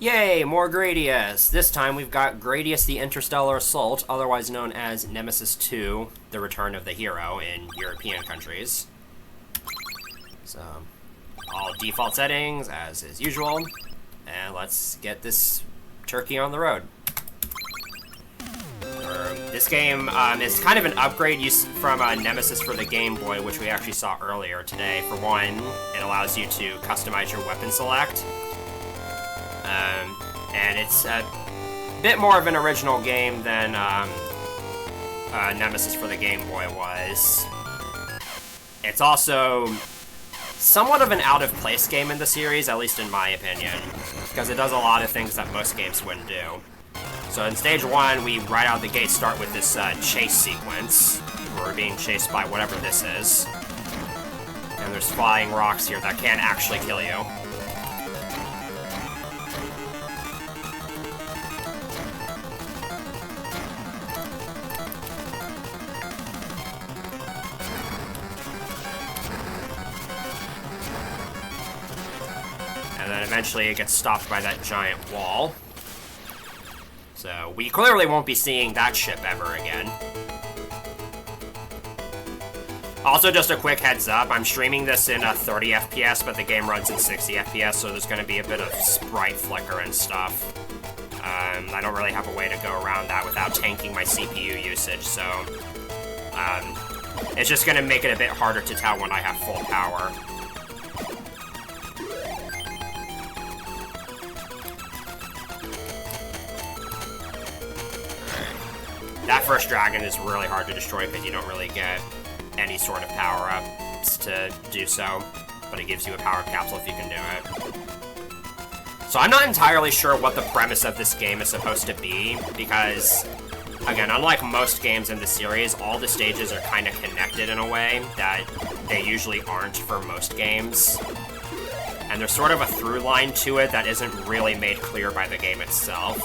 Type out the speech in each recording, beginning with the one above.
Yay, more Gradius! This time we've got Gradius the Interstellar Assault, otherwise known as Nemesis 2, the return of the hero in European countries. So, all default settings, as is usual. And let's get this turkey on the road. This game is kind of an upgrade from Nemesis for the Game Boy, which we actually saw earlier today. For one, it allows you to customize your weapon select. And it's a bit more of an original game than Nemesis for the Game Boy was. It's also somewhat of an out-of-place game in the series, at least in my opinion, because it does a lot of things that most games wouldn't do. So in stage 1, we right out the gate start with this chase sequence, where we're being chased by whatever this is. And there's flying rocks here that can actually kill you. And then eventually it gets stopped by that giant wall. So we clearly won't be seeing that ship ever again. Also, just a quick heads up, I'm streaming this in 30 FPS, but the game runs in 60 FPS, so there's going to be a bit of sprite flicker and stuff. I don't really have a way to go around that without tanking my CPU usage, so it's just going to make it a bit harder to tell when I have full power. That first dragon is really hard to destroy because you don't really get any sort of power-ups to do so, but it gives you a power capsule if you can do it. So I'm not entirely sure what the premise of this game is supposed to be, because, again, unlike most games in the series, all the stages are kind of connected in a way that they usually aren't for most games. And there's sort of a through line to it that isn't really made clear by the game itself.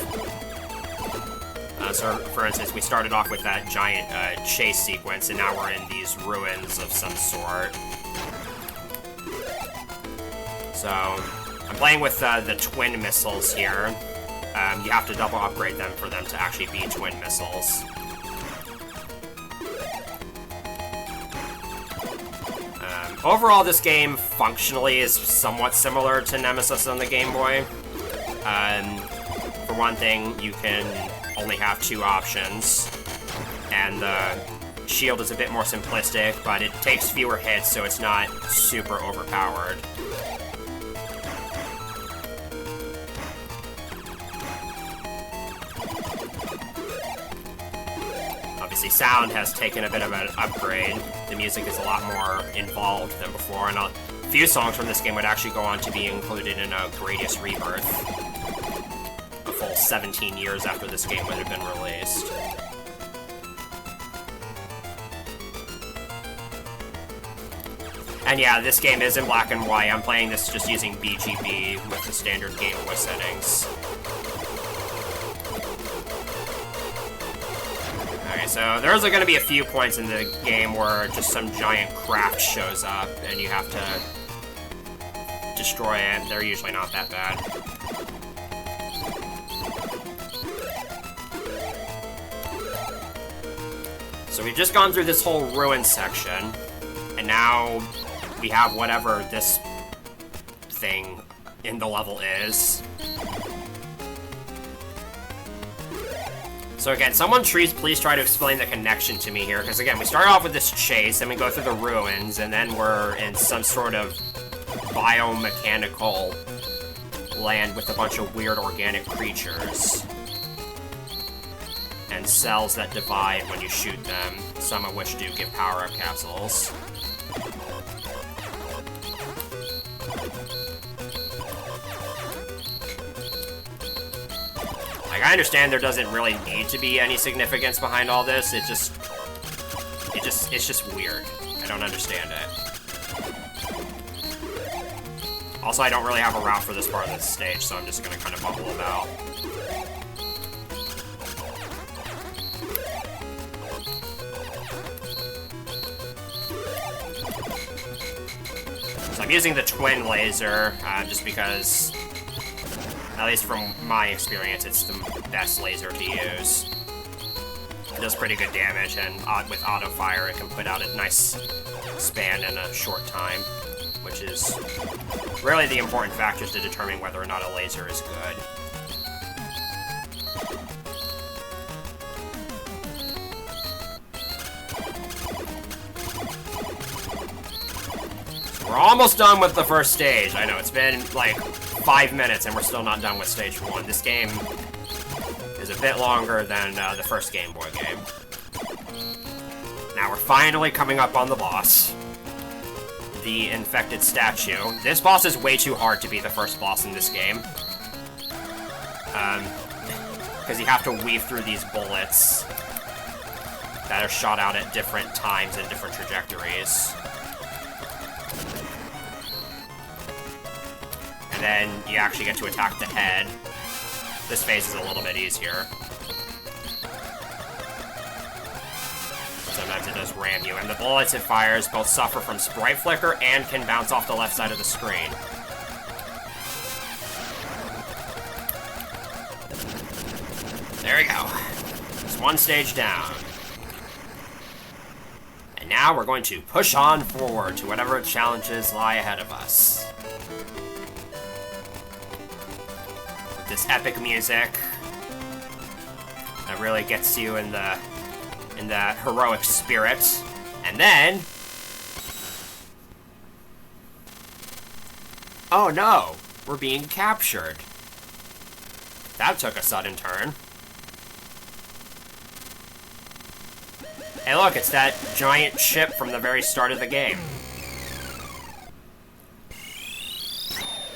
So, for instance, we started off with that giant chase sequence, and now we're in these ruins of some sort. So, I'm playing with the twin missiles here. You have to double upgrade them for them to actually be twin missiles. Overall, this game functionally is somewhat similar to Nemesis on the Game Boy. For one thing, you can only have 2 options, and the shield is a bit more simplistic, but it takes fewer hits, so it's not super overpowered. Obviously, sound has taken a bit of an upgrade. The music is a lot more involved than before, and a few songs from this game would actually go on to be included in a Gradius Rebirth. A full 17 years after this game would have been released. And yeah, this game is in black and white. I'm playing this just using BGB with the standard Game Boy settings. Okay, so there's going to be a few points in the game where just some giant craft shows up and you have to destroy it. They're usually not that bad. So we've just gone through this whole ruin section, and now we have whatever this thing in the level is. So again, someone please try to explain the connection to me here, because again, we start off with this chase, and we go through the ruins, and then we're in some sort of biomechanical land with a bunch of weird organic creatures. And cells that divide when you shoot them, some of which do give power-up capsules. Like, I understand there doesn't really need to be any significance behind all this, it's just weird. I don't understand it. Also, I don't really have a route for this part of the stage, so I'm just gonna kind of bubble about. So I'm using the twin laser, just because At least from my experience, it's the best laser to use. It does pretty good damage, and with auto fire, it can put out a nice span in a short time, which is really the important factors to determine whether or not a laser is good. We're almost done with the first stage. I know, it's been like 5 minutes and we're still not done with stage 1. This game is a bit longer than the first Game Boy game. Now we're finally coming up on the boss. The infected statue. This boss is way too hard to be the first boss in this game. Because you have to weave through these bullets that are shot out at different times and different trajectories. And then you actually get to attack the head. This phase is a little bit easier. Sometimes it does ram you, and the bullets it fires both suffer from sprite flicker and can bounce off the left side of the screen. There we go. It's one stage down. And now we're going to push on forward to whatever challenges lie ahead of us. This epic music that really gets you in the heroic spirit. And then, oh no, we're being captured. That took a sudden turn. Hey look, it's that giant ship from the very start of the game.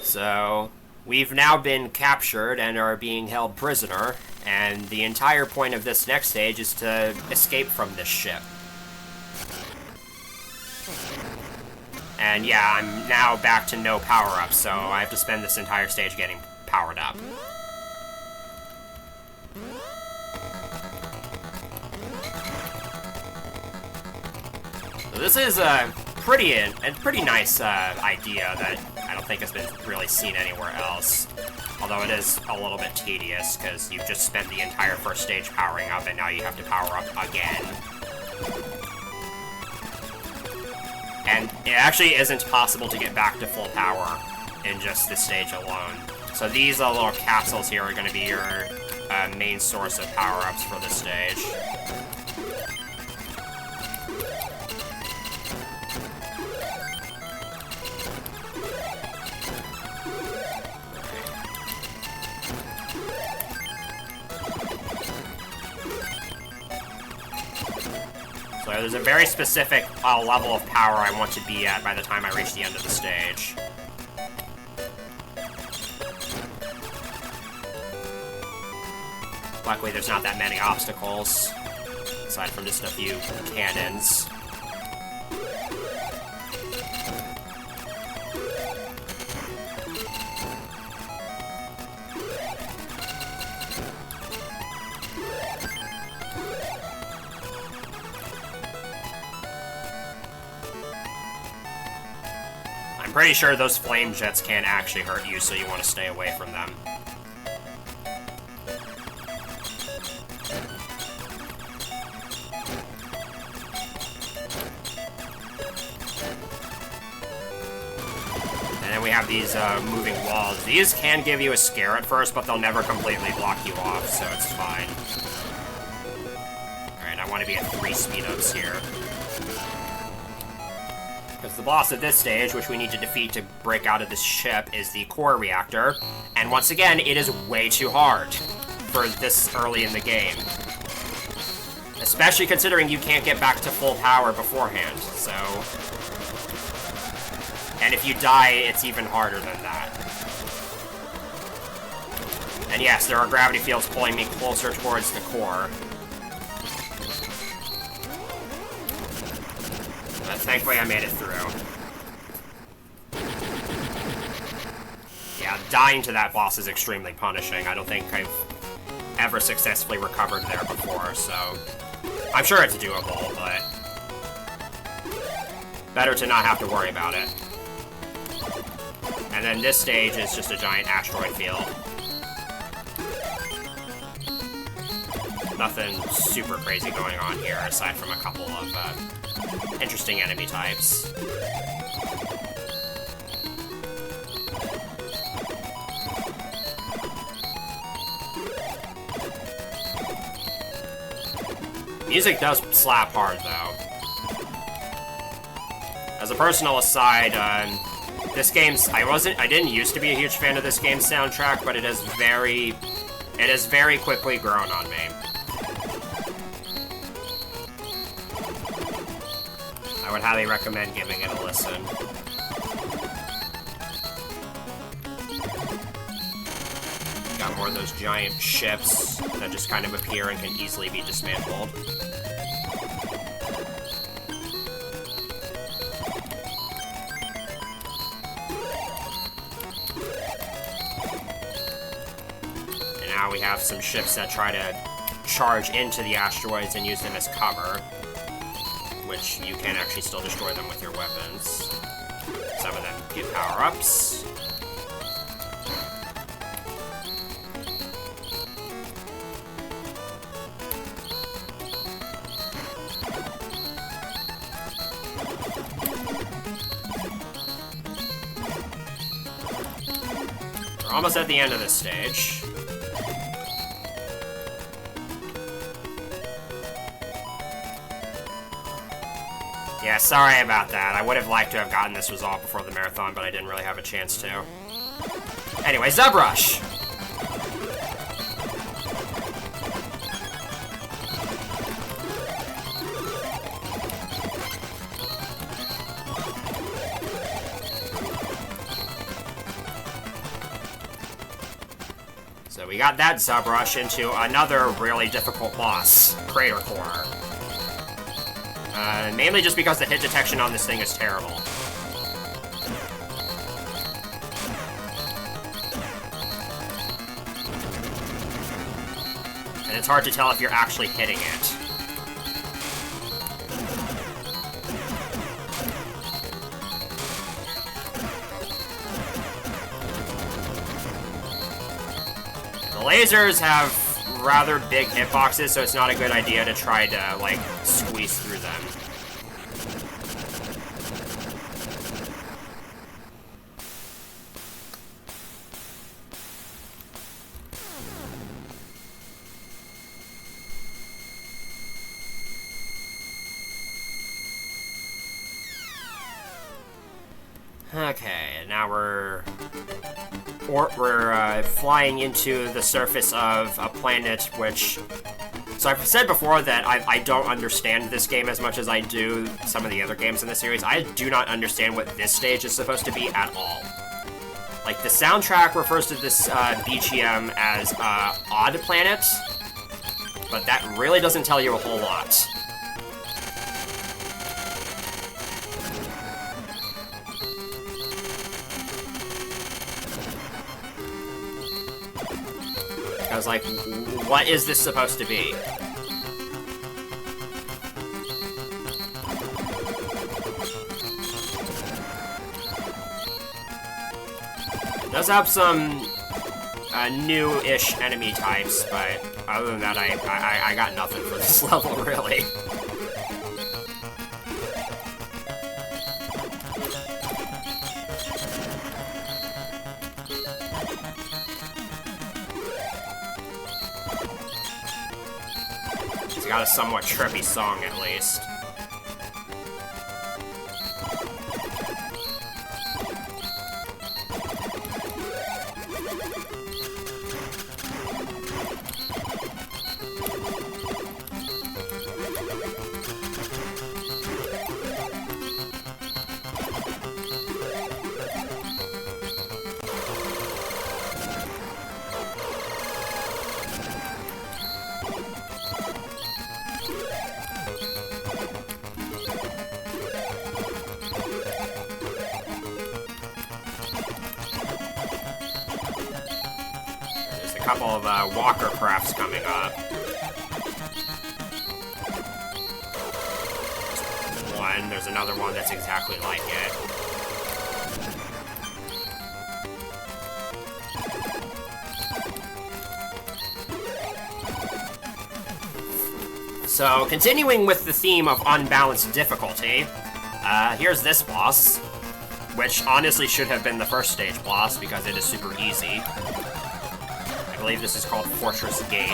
So we've now been captured and are being held prisoner, and the entire point of this next stage is to escape from this ship. And yeah, I'm now back to no power-ups, so I have to spend this entire stage getting powered up. So this is a pretty nice idea that I don't think has been really seen anywhere else. Although it is a little bit tedious, because you've just spent the entire first stage powering up, and now you have to power up again. And it actually isn't possible to get back to full power in just this stage alone. So these little capsules here are going to be your main source of power-ups for this stage. So there's a very specific level of power I want to be at by the time I reach the end of the stage. Luckily, there's not that many obstacles, aside from just a few cannons. I'm pretty sure those flame jets can actually hurt you, so you want to stay away from them. And then we have these moving walls. These can give you a scare at first, but they'll never completely block you off, so it's fine. Alright, I want to be at 3 speed-ups here. Because the boss at this stage, which we need to defeat to break out of this ship, is the core reactor. And once again, it is way too hard for this early in the game. Especially considering you can't get back to full power beforehand, so... And if you die, it's even harder than that. And yes, there are gravity fields pulling me closer towards the core. But thankfully I made it through. Yeah, dying to that boss is extremely punishing. I don't think I've ever successfully recovered there before, so... I'm sure it's doable, but... better to not have to worry about it. And then this stage is just a giant asteroid field. Nothing super crazy going on here, aside from a couple of interesting enemy types. Music does slap hard, though. As a personal aside, this game's... I didn't used to be a huge fan of this game's soundtrack, but it has very quickly grown on me. I would highly recommend giving it a listen. Got more of those giant ships that just kind of appear and can easily be dismantled. And now we have some ships that try to charge into the asteroids and use them as cover, which you can actually still destroy them with your weapons. Some of them give power-ups. We're almost at the end of this stage. Yeah, sorry about that. I would have liked to have gotten this resolved before the marathon, but I didn't really have a chance to. Anyway, Zubrush! So we got that Zubrush into another really difficult boss, Crater Core. Mainly just because the hit detection on this thing is terrible. And it's hard to tell if you're actually hitting it. The lasers have rather big hitboxes, so it's not a good idea to try to, like, squeeze through them. Okay, now we're flying into the surface of a planet which... So I've said before that I don't understand this game as much as I do some of the other games in the series. I do not understand what this stage is supposed to be at all. Like, the soundtrack refers to this BGM as Odd Planet, but that really doesn't tell you a whole lot. I was like, what is this supposed to be? It does have some new-ish enemy types, but other than that, I got nothing for this level, really. It's got a somewhat trippy song, at least. A couple of walker crafts coming up. One, there's another one that's exactly like it. So, continuing with the theme of unbalanced difficulty, here's this boss, which honestly should have been the first stage boss because it is super easy. I believe this is called Fortress Gate.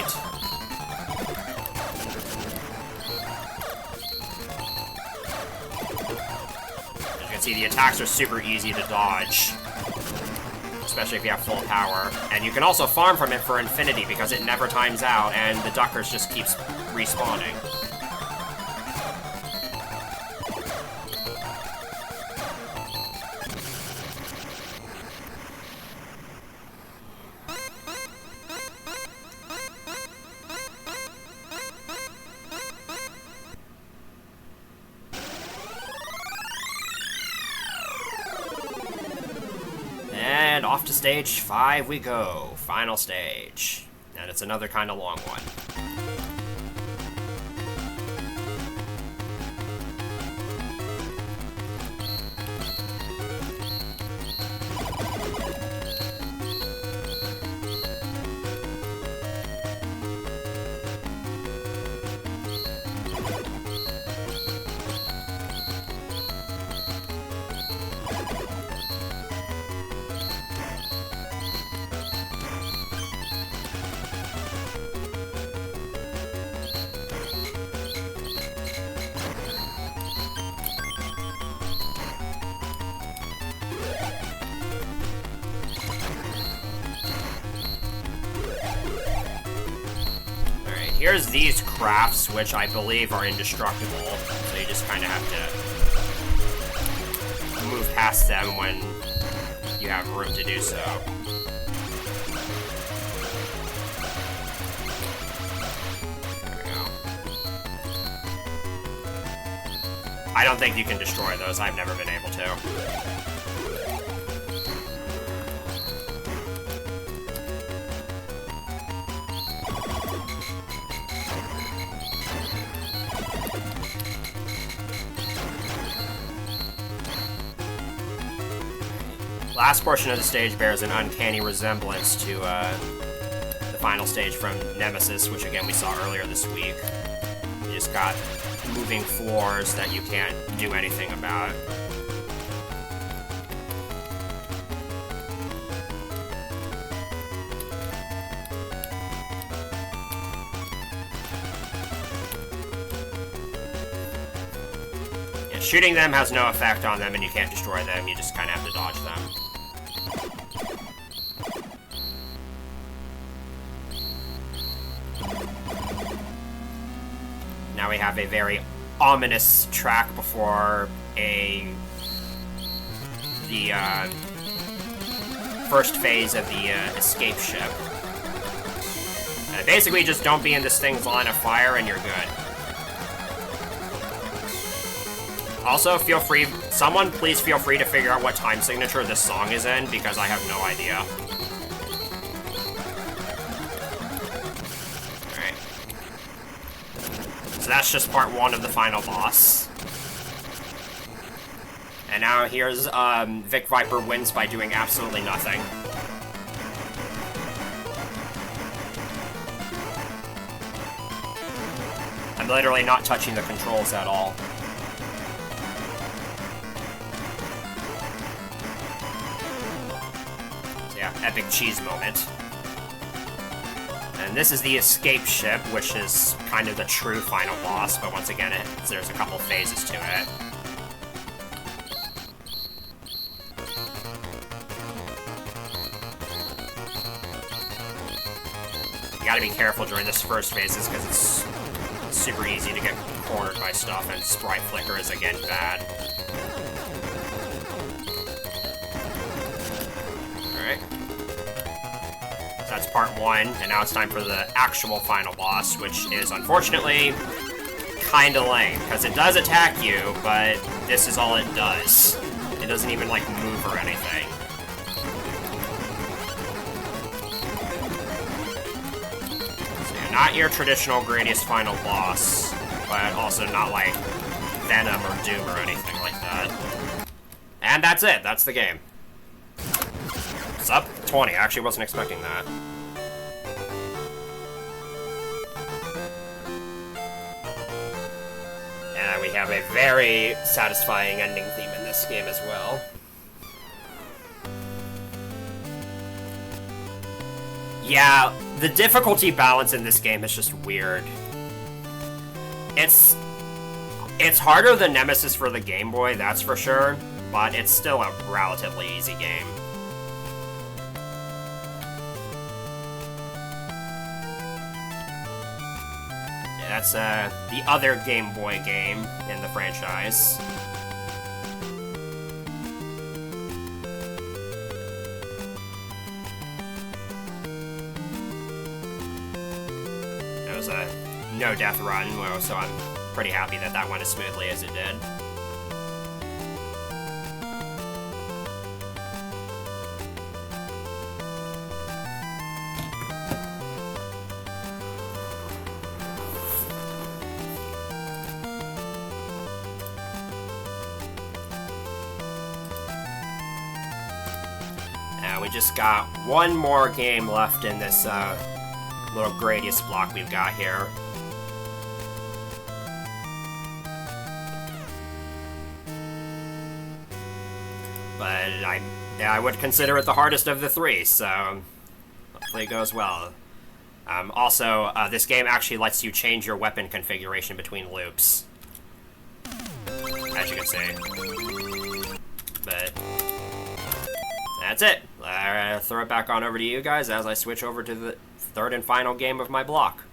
As you can see, the attacks are super easy to dodge, especially if you have full power. And you can also farm from it for infinity because it never times out, and the Duckers just keeps respawning. And off to stage 5 we go. Final stage. And it's another kind of long one. Here's these crafts, which I believe are indestructible, so you just kind of have to move past them when you have room to do so. There we go. I don't think you can destroy those. I've never been able to. Last portion of the stage bears an uncanny resemblance to the final stage from Nemesis, which again we saw earlier this week. You just got moving floors that you can't do anything about. Yeah, shooting them has no effect on them and you can't destroy them, you just kind of have to dodge them. Now we have a very ominous track before the first phase of the escape ship. Basically, just don't be in this thing's line of fire and you're good. Also, feel free, someone please feel free to figure out what time signature this song is in, because I have no idea. So that's just part 1 of the final boss. And now here's Vic Viper wins by doing absolutely nothing. I'm literally not touching the controls at all. So yeah, epic cheese moment. And this is the escape ship, which is kind of the true final boss, but once again, there's a couple phases to it. You gotta be careful during this first phase, because it's super easy to get cornered by stuff, and sprite flicker is again bad. Alright. That's part 1, and now it's time for the actual final boss, which is, unfortunately, kinda lame, because it does attack you, but this is all it does. It doesn't even, like, move or anything. So yeah, not your traditional Gradius final boss, but also not, like, Venom or Doom or anything like that. And that's it, that's the game. It's up 20, I actually wasn't expecting that. They have a very satisfying ending theme in this game as well. Yeah, the difficulty balance in this game is just weird. It's harder than Nemesis for the Game Boy, that's for sure, but it's still a relatively easy game. Yeah, that's the other Game Boy game in the franchise. It was a no-death run, so I'm pretty happy that that went as smoothly as it did. We just got one more game left in this little Gradius block we've got here. But I would consider it the hardest of the three, so hopefully it goes well. Also, this game actually lets you change your weapon configuration between loops, as you can see. But that's it. I'll throw it back on over to you guys as I switch over to the third and final game of my block.